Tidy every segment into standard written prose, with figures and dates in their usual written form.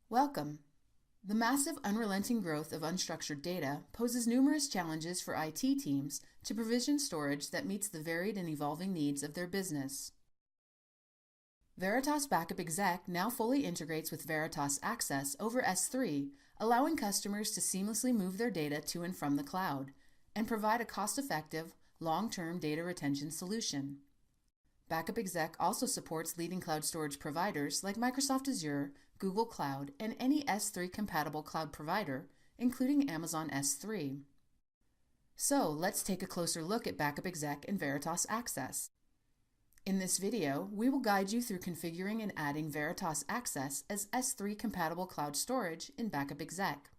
Welcome. The massive, unrelenting growth of unstructured data poses numerous challenges for IT teams to provision storage that meets the varied and evolving needs of their business. Veritas Backup Exec now fully integrates with Veritas Access over S3, allowing customers to seamlessly move their data to and from the cloud, and provide a cost-effective, long-term data retention solution. Backup Exec also supports leading cloud storage providers like Microsoft Azure, Google Cloud, and any S3-compatible cloud provider, including Amazon S3. So let's take a closer look at Backup Exec and Veritas Access. In this video, we will guide you through configuring and adding Veritas Access as S3-compatible cloud storage in Backup Exec.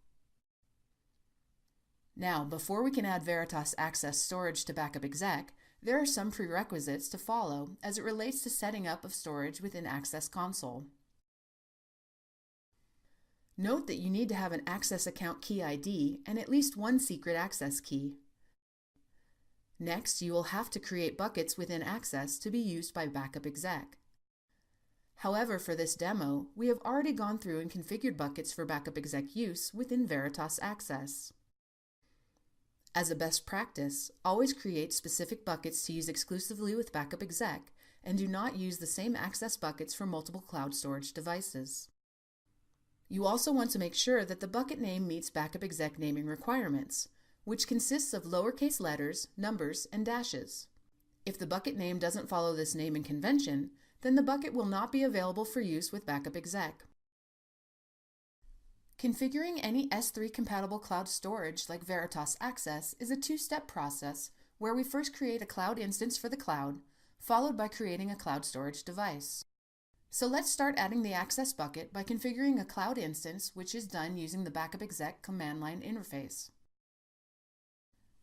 Now, before we can add Veritas Access storage to Backup Exec, there are some prerequisites to follow as it relates to setting up of storage within Access Console. Note that you need to have an Access account key ID and at least one secret access key. Next, you will have to create buckets within Access to be used by Backup Exec. However, for this demo, we have already gone through and configured buckets for Backup Exec use within Veritas Access. As a best practice, always create specific buckets to use exclusively with Backup Exec and do not use the same Access buckets for multiple cloud storage devices. You also want to make sure that the bucket name meets Backup Exec naming requirements, which consists of lowercase letters, numbers, and dashes. If the bucket name doesn't follow this naming convention, then the bucket will not be available for use with Backup Exec. Configuring any S3-compatible cloud storage like Veritas Access is a two-step process where we first create a cloud instance for the cloud, followed by creating a cloud storage device. So let's start adding the Access bucket by configuring a cloud instance, which is done using the Backup Exec command line interface.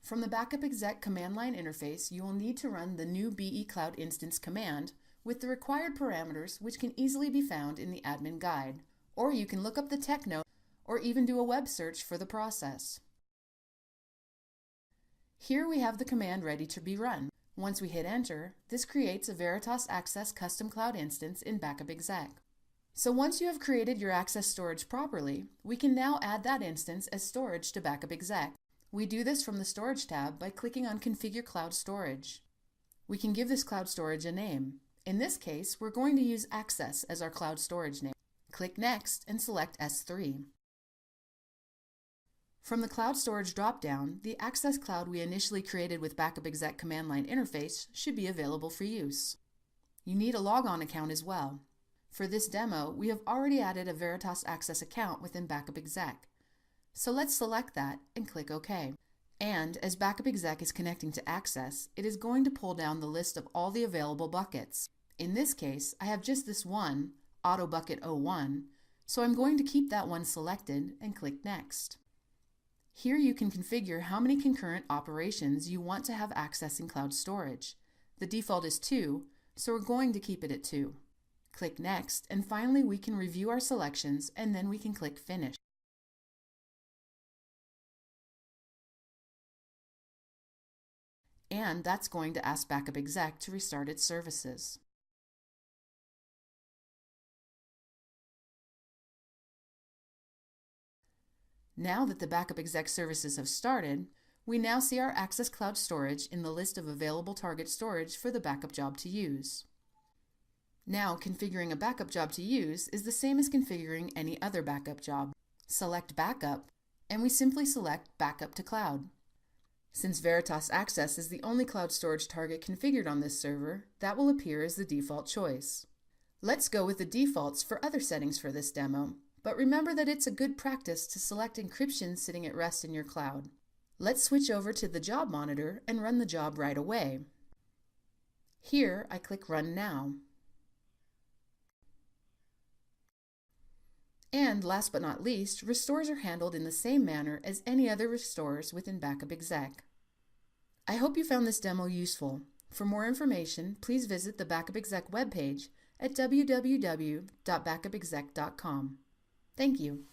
From the Backup Exec command line interface, you will need to run the new BE Cloud Instance command with the required parameters, which can easily be found in the admin guide, or you can look up the tech note or even do a web search for the process. Here we have the command ready to be run. Once we hit enter, this creates a Veritas Access custom cloud instance in Backup Exec. So once you have created your Access storage properly, we can now add that instance as storage to Backup Exec. We do this from the Storage tab by clicking on Configure Cloud Storage. We can give this cloud storage a name. In this case, we're going to use Access as our cloud storage name. Click Next and select S3. From the Cloud Storage dropdown, the Access cloud we initially created with Backup Exec command line interface should be available for use. You need a logon account as well. For this demo, we have already added a Veritas Access account within Backup Exec. So let's select that and click OK. And as Backup Exec is connecting to Access, it is going to pull down the list of all the available buckets. In this case, I have just this one, Auto Bucket 01, so I'm going to keep that one selected and click Next. Here you can configure how many concurrent operations you want to have accessing cloud storage. The default is 2, so we're going to keep it at 2. Click Next, and finally we can review our selections and then we can click Finish. And that's going to ask Backup Exec to restart its services. Now that the Backup Exec services have started, we now see our Access Cloud storage in the list of available target storage for the backup job to use. Now, configuring a backup job to use is the same as configuring any other backup job. Select Backup, and we simply select Backup to Cloud. Since Veritas Access is the only cloud storage target configured on this server, that will appear as the default choice. Let's go with the defaults for other settings for this demo. But remember that it's a good practice to select encryption sitting at rest in your cloud. Let's switch over to the job monitor and run the job right away. Here, I click Run Now. And last but not least, restores are handled in the same manner as any other restores within Backup Exec. I hope you found this demo useful. For more information, please visit the Backup Exec webpage at www.backupexec.com. Thank you.